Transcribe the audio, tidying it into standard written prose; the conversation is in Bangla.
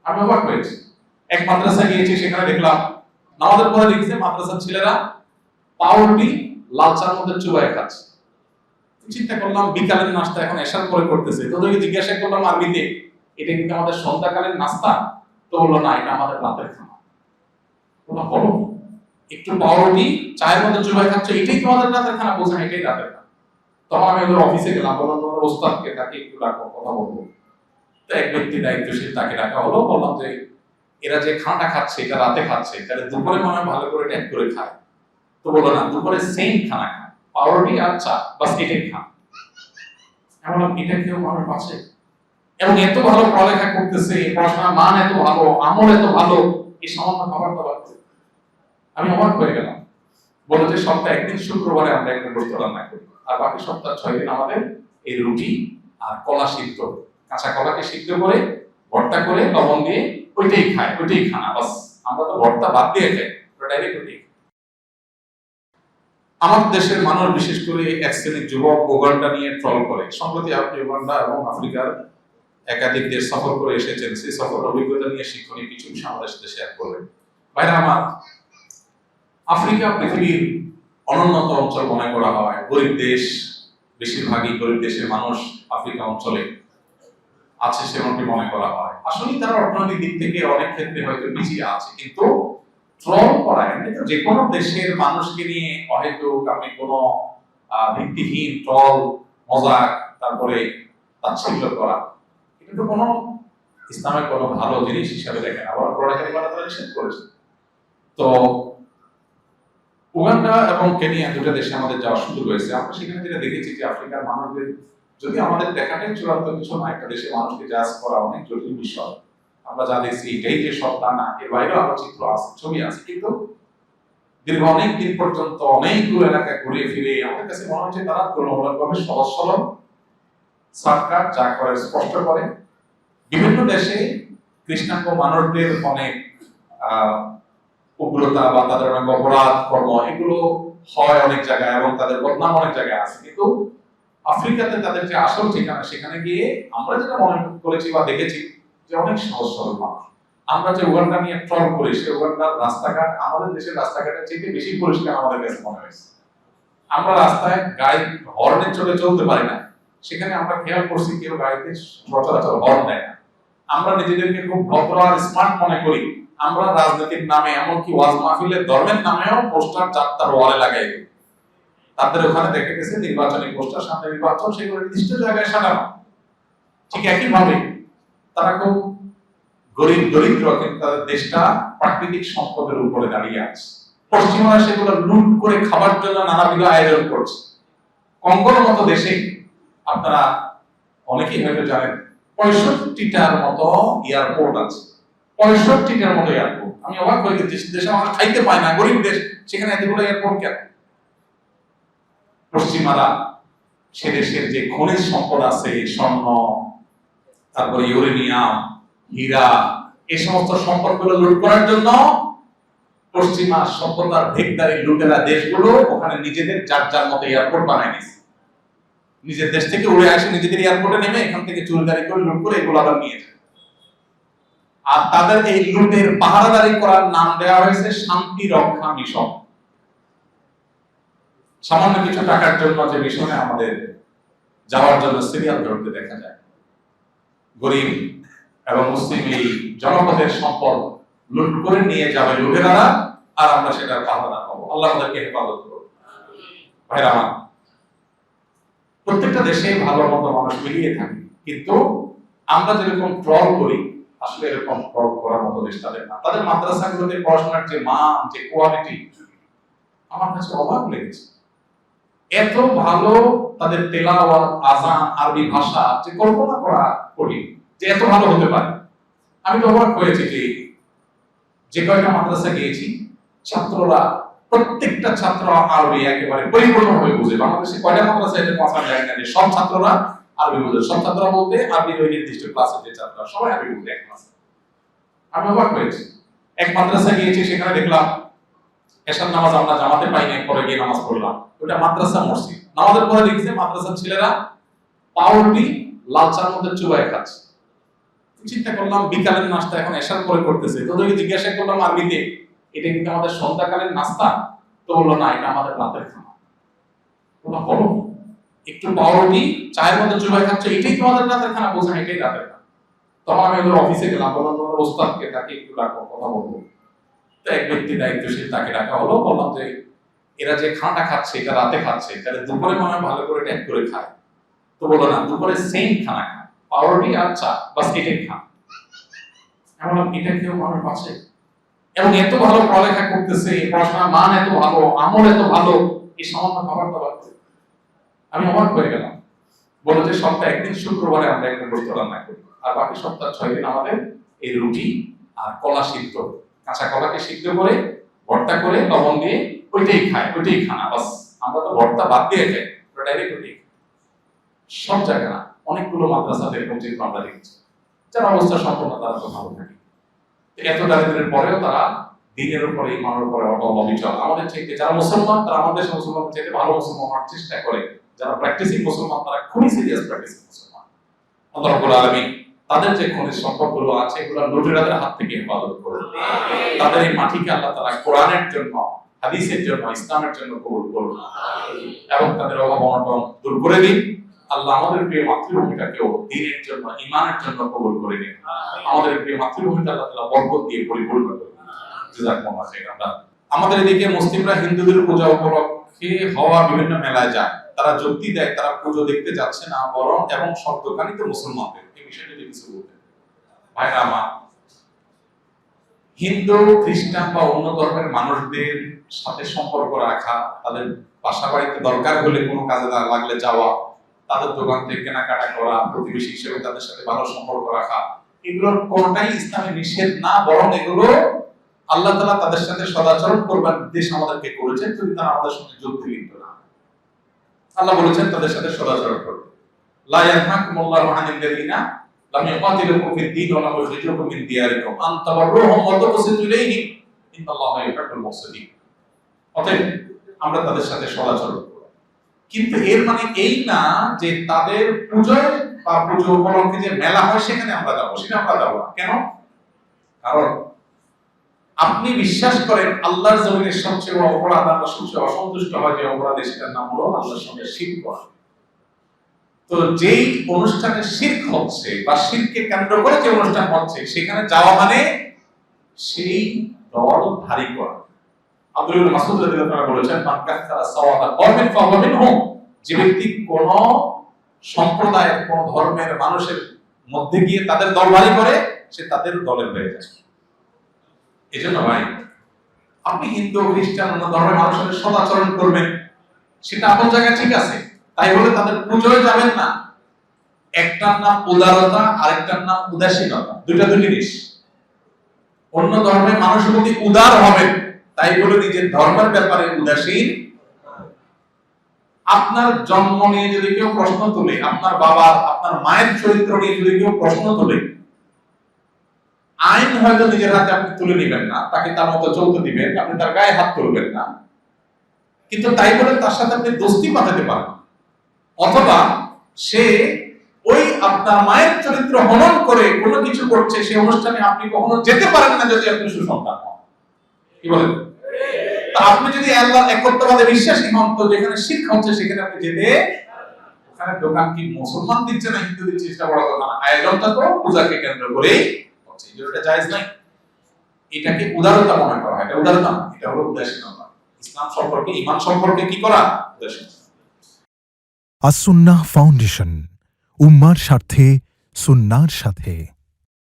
আমি অবাক হয়েছি। এক মাদ্রাসা গিয়েছি, সেখানে দেখলাম নামাজের পরে লিখছে মাদ্রাসার ছেলেরা পাউরুটি লাল চার মধ্যে চুবায় খাচ্ছে। চিন্তা করলাম বিকালের নাস্তা এখন এশার পরে করতেছে। তোদেরকে জিজ্ঞাসা করলাম আরবিতে এটা কিন্তু আমাদের সন্ধ্যাকালীন নাস্তা, তো বললো না এটা আমাদের রাতের খানা। বললাম বলো একটু পাউরুটি চায়ের মধ্যে চুবায় খাচ্ছ, এটাই তোমাদের রাতের খানা? বলছেন এটাই রাতের খানা। তখন আমি ওদের অফিসে গেলাম, বললাম তোমাদের ওস্তাদকে তাকে একটু ডাকো, কথা বলবো। তো এক ব্যক্তি দায়িত্বশীল, তাকে ডাকা হলো। বললাম যে এরা যে খানাটা খাচ্ছে এটা রাতে খাচ্ছে, তাহলে দুপুরে মনে হয় ভালো করে ট্যাগ করে খায়। তো বললো না, দুপুরে সেম খানা খায়, পাউরুটি আর চা, বাস এটাই খান। এমন এটা কেউ মানুষ আছে? এবং এত ভালো পড়ালেখা করতেছে, পড়াশোনার মান এত ভালো, আমল এত ভালো, এই সামান্য খাবার দাবার। আমি অবাক হয়ে গেলাম। বলে যে সপ্তাহে একদিন শুক্রবারে আমরা একটা গোস্ত রান্না করি, আর বাকি সপ্তাহ 6 দিন আমাদের এই রুটি আর কলা সিদ্ধ, কাঁচা কলাকে সিদ্ধ করে ভর্তা করে লবণ দিয়ে ওইটাই খায়, ওইটাই খানা। বাস আমরা তো ভর্তা বাদ দিয়ে খাই, ডাইরেক্ট ওইটাই। আমাদের দেশের মানুষ, বিশেষ করে এক শ্রেণীর যুবক উগান্ডা নিয়ে ট্রল করে। সম্প্রতি আপনি উগান্ডা এবং আফ্রিকার একাধিক দেশ সফর করে এসেছেন, সেই সফরের অভিজ্ঞতা নিয়ে শিক্ষণীয় কিছু বিষয় আমাদের সাথে শেয়ার করবেন। ভাইরা আমার, আফ্রিকা পৃথিবীর অনুন্নত অঞ্চল মনে করা হয়, গরিব দেশ, বেশিরভাগই গরিব দেশের মানুষ আফ্রিকা অঞ্চলে আছে সেমনটি মনে করা হয়। আসলে তারা অর্থনৈতিক দিক থেকে অনেক ক্ষেত্রে হয়তো পিছিয়ে আছে, কিন্তু ট্রল করা, এমনি তো যে কোনো দেশের মানুষকে নিয়ে অহেতুক আপনি কোনো ভিত্তিহীন ট্রল, মজাক, তারপরে তাচ্ছিল্য করা, এটা তো কোনো ইসলামের কোনো ভালো জিনিস হিসাবে দেখেন। আবার কোরআনে তারা নিষেধ করেছে। তো উগান্ডা এবং কেনিয়া দুটো দেশে আমাদের যাওয়ার সুযোগ হয়েছে। আমরা সেখানে যেটা দেখেছি যে আফ্রিকার মানুষদের, যদি আমাদের দেখাটাই চূড়ান্ত কিছু না, একটা দেশের মানুষকে জাজ করা অনেক জটিল বিষয়। আমরা যা দেখছি এটাই যে সব তা না, এর বাইরেও আরো চিত্র আছে, ছবি আছে। কিন্তু দীর্ঘ অনেক দিন পর্যন্ত অনেকগুলো এলাকা ঘুরে ফিরে আমাদের কাছে মনে হচ্ছে তারা তুলনামূলকভাবে সহজ সরল, শর্টকাট, যা করে স্পষ্ট করে। বিভিন্ন দেশে কৃষ্ণাঙ্গ মানুষদের অনেক উগ্রতা বা তাদের অনেক অপরাধ কর্ম এগুলো হয় অনেক জায়গায়, এবং তাদের বদনাম অনেক জায়গায় আছে। কিন্তু আফ্রিকাতে তাদের যে আসল ঠিকানা, সেখানে গিয়ে আমরা যেটা মনে করেছি বা দেখেছি যে অনেক সহজ সরল মানুষ। আমরা যে উগান্ডা নিয়ে ট্রল করি, সে উগান্ডার রাস্তাঘাট আমাদের দেশের রাস্তাঘাটের চেয়ে বেশি পরিষ্কার আমাদের কাছে মনে হয়েছে। আমরা রাস্তায় গাড়ি হর্নে চলে চলতে পারি না, সেখানে আমরা খেয়াল করছি কেউ গাড়িতে সচরাচর হর্ন দেয় না। আমরা নিজেদেরকে খুব ভদ্র আর স্মার্ট মনে করি। আমরা রাজনীতির নামে, এমনকি ওয়াজ মাহফিলের ধর্মের নামেও পোস্টার চারটার ওয়ালে লাগাই দিই। তাদের ওখানে দেখা গেছে নির্বাচনী পোস্টার, সামনে নির্বাচন, সেগুলো নির্দিষ্ট জায়গায় সাজানো। ঠিক একই ভাবে তারা খুব গরিব দরিদ্র, কিন্তু তাদের দেশটা প্রাকৃতিক সম্পদের উপরে দাঁড়িয়ে আছে। পশ্চিমারা সেগুলো লুট করে খাবার জন্য নানাবিধ আয়োজন করছে। কঙ্গোর মতো দেশে আপনারা অনেকেই হয়তো জানেন 65টার মতো এয়ারপোর্ট আছে। 65টার মতো এয়ারপোর্ট। আমি অবাক হয়ে গেছি, দেশে আমরা খাইতে পাই না, গরিব দেশ, সেখানে এতগুলো এয়ারপোর্ট কেন? পশ্চিমারা সে দেশের যে খনিজ সম্পদ আছে, স্বর্ণ, তারপরে ইউরেনিয়াম, হীরা, এই সমস্ত সম্পদগুলো লুট করার জন্য পশ্চিমা সভ্যতার ভেগদারি লুটেরা দেশগুলো ওখানে নিজেদের যার যার মতো এয়ারপোর্ট বানায় নিয়েছে। নিজের দেশ থেকে উড়ে আসে, নিজেদের এয়ারপোর্টে নেমে এখান থেকে চুরিদারি করে লুট করে এগুলো আবার নিয়ে যায়। আর তাদের এই লুটের পাহারাদারি করার নাম দেওয়া হয়েছে শান্তি রক্ষা মিশন। সামান্য কিছু টাকার জন্য যে মিশনে আমাদের যাওয়ার জন্য সিরিয়াল ধরতে দেখা যায়, গরিব এবং মুসলিম এই জনপদের সম্পদ লুট করে নিয়ে যাবে লুটেরারা, আর আমরা সেটার পাহারাদার হবো। আল্লাহ আমাদেরকে হেফাজত করুন। ভাইরা আমার, প্রত্যেকটা দেশে ভালো মন্দ মানুষ মিলিয়ে থাকে, কিন্তু আমরা যেরকম ট্রল করি, আসলে এরকম ট্রল করার মতো দেশ তাদের না। তাদের মাদ্রাসাগুলোতে পড়াশোনার যে মান, যে কোয়ালিটি, আমার কাছে অবাক লেগেছে। এত ভালো তাদের তেলাওয়াত, আযান, আরবি ভাষা, যে কল্পনা করা কঠিন যে এত ভালো হতে পারে। আমি তো অবাক হয়েছি যে কয়েকটা মাদ্রাসা গিয়েছি, ছাত্ররা, প্রত্যেকটা ছাত্র আরবি একেবারে পরিপূর্ণভাবে বুঝে। বাংলাদেশে কয়টা মাদ্রাসা এটা পৌঁছানো যায় না যে সব ছাত্ররা আরবি বুঝে। সব ছাত্ররা বলতে আরবির ওই নির্দিষ্ট ক্লাসের যে ছাত্ররা সবাই আরবি বুঝে এক ক্লাসে। আমি অবাক হয়েছি। এক মাদ্রাসা গিয়েছি, সেখানে দেখলাম এশার নামাজ আমরা জামাতে পাই না, পরে গিয়ে নামাজ পড়লাম। ওটা মাদ্রাসা মসজিদ। নামাজের পরে লিখছে মাদ্রাসার ছেলেরা পাউরুটি লাল চার মধ্যে চুবায় খাচ্ছে। চিন্তা করলাম বিকালের নাস্তা এখন এশার পরে করতেছে, তো ওদেরকে জিজ্ঞাসা করলাম আরবিতে, এটা কিন্তু আমাদের সন্ধ্যাকালের নাস্তা? তো বললো না, এটা আমাদের রাতের খানা। বললাম বলো, একটু পাউরুটি চায়ের মধ্যে চুবাই খাচ্ছ, এটাই তোমাদের রাতের খানা? বলছে এটাই রাতের খানা। তখন আমি ওদের অফিসে গেলাম, বললাম তোমাদের ওস্তাদকে, তাকে একটু ডাকো, কথা বলবো। তো এক ব্যক্তি দায়িত্বশীল, তাকে ডাকা হলো। বললাম যে এরা যে খানাটা খাচ্ছে এটা রাতে খাচ্ছে, তাহলে দুপুরে মনে হয় ভালো করে ট্যাগ করে খায়। তো বললো না, দুপুরে সেম খানা খায়, পাউরুটি আর চা, বাস এটাই খান। আমি বললাম এটা কেউ মানুষ বাঁচে? এবং এত ভালো পড়ালেখা করতেছে, পড়াশোনার মান এত ভালো, আমল এত ভালো, এই সামান্য খাবার দাবার। আমি অবাক হয়ে গেলাম। বলো যে সপ্তাহে একদিন শুক্রবারে আমরা একটা গোস্ত রান্না করি, আর বাকি সপ্তাহ 6 দিন আমাদের এই রুটি আর কলা সিদ্ধ, কাঁচা কলাকে সিদ্ধ করে ভর্তা করে লবণ দিয়ে ওইটাই খায়, ওইটাই খানা। বাস আমরা তো ভর্তা বাদ দিয়ে খাই, ডাইরেক্ট ওইটাই। সব জায়গা না, অনেকগুলো মাদ্রাসাতে এরকম চিত্র আমরা দেখেছি। যার অবস্থা সম্পূর্ণ তারা তো ভালো থাকে, এত দারিদ্রের পরেও তারা দিনের উপরে ইমানের উপরে অটল অবিচল। আমাদের চাইতে যারা মুসলমান, তারা আমাদের মুসলমানদের চাইতে ভালো মুসলমান হওয়ার চেষ্টা করে। যারা প্র্যাকটিসিং মুসলমান, তারা খুবই সিরিয়াস প্র্যাকটিসিং মুসলমান। আল্লাহ রাব্বুল আলামিন তাদের যে খনিজ সম্পদগুলো আছে, এগুলো লুটেরাদের হাত থেকে হেফাজত করুন। তাদের এই মাটিকে আল্লাহ তাআলা কোরআনের জন্য, হাদিসের জন্য, ইসলামের জন্য কবুল করুন এবং তাদের অভাব অনটন দূর করে দিন। আল্লাহ আমাদের প্রিয় মাতৃভূমিটাকেও দ্বীনের জন্য, ঈমানের জন্য কবুল করে নিন। আমাদের প্রিয় মাতৃভূমিটা আল্লাহ তাআলা বরকত দিয়ে পরিপূর্ণ করুন। জাযাকুমুল্লাহ খাইরান। আমাদের এদিকে মুসলিমরা হিন্দুদের পূজা উপলক্ষে হওয়া বিভিন্ন মেলায় যায়, তারা যুক্তি দেয় তারা পুজো দেখতে যাচ্ছে না, বরং এবং সব দোকানই তো মুসলমানদের। এই বিষয়ে যদি কিছু বলতেন ভাইরা আমার। হিন্দু, খ্রিস্টান বা অন্য ধর্মের মানুষদের সাথে সম্পর্ক রাখা, তাদের বাসা বাড়িতে দরকার হলে কোনো কাজে লাগলে যাওয়া, তাদের দোকান থেকে কেনাকাটা করা, প্রতিবেশী হিসেবে তাদের সাথে ভালো সম্পর্ক রাখা, এগুলোর কোনটাই ইসলামে নিষেধ না, বরং এগুলো আল্লাহ তাআলা তাদের সাথে সদাচরণ করবার নির্দেশ আমাদেরকে করেছেন, যদি তারা আমাদের সঙ্গে যুদ্ধে লিপ্ত না। আল্লাহ বলেছেন তাদের সাথে সদাচরণ করবে। লা ইয়ানহাকুমুল্লাহু আনিল লাযিনা লাম ইউকাতিলুকুম ফিদ-দীন ওয়া লাম ইখরিজুকুম মিন দিয়ারিকুম আন তাবাররুহুম ওয়া তুকসিতু ইলাইহিম ইন্নাল্লাহা ইউহিব্বুল মুকসিতিন। অতএব আমরা তাদের সাথে সদাচরণ করব, কিন্তু এর মানে এই না যে তাদের পূজায় বা পুজো উপলক্ষে যে মেলা হয় সেখানে আমরা যাব, সেটা আমরা যাব না। কেন? কারণ আপনি বিশ্বাস করেন আল্লাহর জমিনের সবচেয়ে বড় অপরাধ, আল্লাহ সবচেয়ে অসন্তুষ্ট হয় যে অপরাধে, সেটার নাম হলো আল্লাহর সঙ্গে শিরক করা। তো যেই অনুষ্ঠানে শিরক হচ্ছে বা শিরককে কেন্দ্র করে যে অনুষ্ঠান হচ্ছে, সেখানে যাওয়া মানে সেই দল ভারী করা। আব্দুল্লাহ ইবনে মাসউদ রাদিয়াল্লাহু আনহু বলেছেন, মান কাসসারা সাওয়াদা কওমিন ফাহুয়া মিনহুম। যে ব্যক্তি কোন সম্প্রদায়ের, কোন ধর্মের মানুষের মধ্যে গিয়ে তাদের দল ভারী করে, সে তাদের দলের হয়ে যায়। এজন্য ভাই, আপনি হিন্দু, খ্রিস্টান, অন্য ধর্মের মানুষের সদাচরণ করবেন, সেটা আপনার জায়গায় ঠিক আছে, তাই বলে তাদের পুজোয় যাবেন না। একটার নাম উদারতা, আরেকটার নাম উদাসীনতা, দুইটা দুই জিনিস। অন্য ধর্মের মানুষের প্রতি উদার হবেন, তাই বলে নিজের ধর্মের ব্যাপারে উদাসীন। আপনার জন্ম নিয়ে যদি কেউ প্রশ্ন তোলে, আপনার বাবার, আপনার মায়ের চরিত্র নিয়ে যদি কেউ প্রশ্ন তোলে, আইন হয়তো নিজের হাতে আপনি তুলে নেবেন না, তাকে তার মতো চলতে দিবেন, আপনি তার গায়ে হাত তুলবেন না, কিন্তু তাই বলে তার সাথে আপনি দোস্তি পাঠাতে পারেন। অথবা সে ওই আপনার মায়ের চরিত্র হনন করে কোনো কিছু করছে, সেই অনুষ্ঠানে আপনি কখনো যেতে পারেন না যদি আপনি সুসন্তান হন। কি বলেন? তা আপনি যদি আল্লাহর একত্ববাদে বিশ্বাসী হন, তো যেখানে শিরক হচ্ছে সেখানে আপনি যেতে, ওখানে দোকান কি মুসলমান দিচ্ছে না হিন্দু দিচ্ছে সেটা বড় কথা না, আয়োজনটা তো পূজাকে কেন্দ্র করেই হচ্ছে। এটা জায়েজ নাই। এটাকে উদারতা মনে করা হয়, এটা উদারতা না, এটা হলো উদাসীনতা। ইসলাম সম্পর্কে, ঈমান সম্পর্কে কি করা? উদাসীনতা। আস-সুন্নাহ ফাউন্ডেশন, উম্মার স্বার্থে সুন্নাহর সাথে।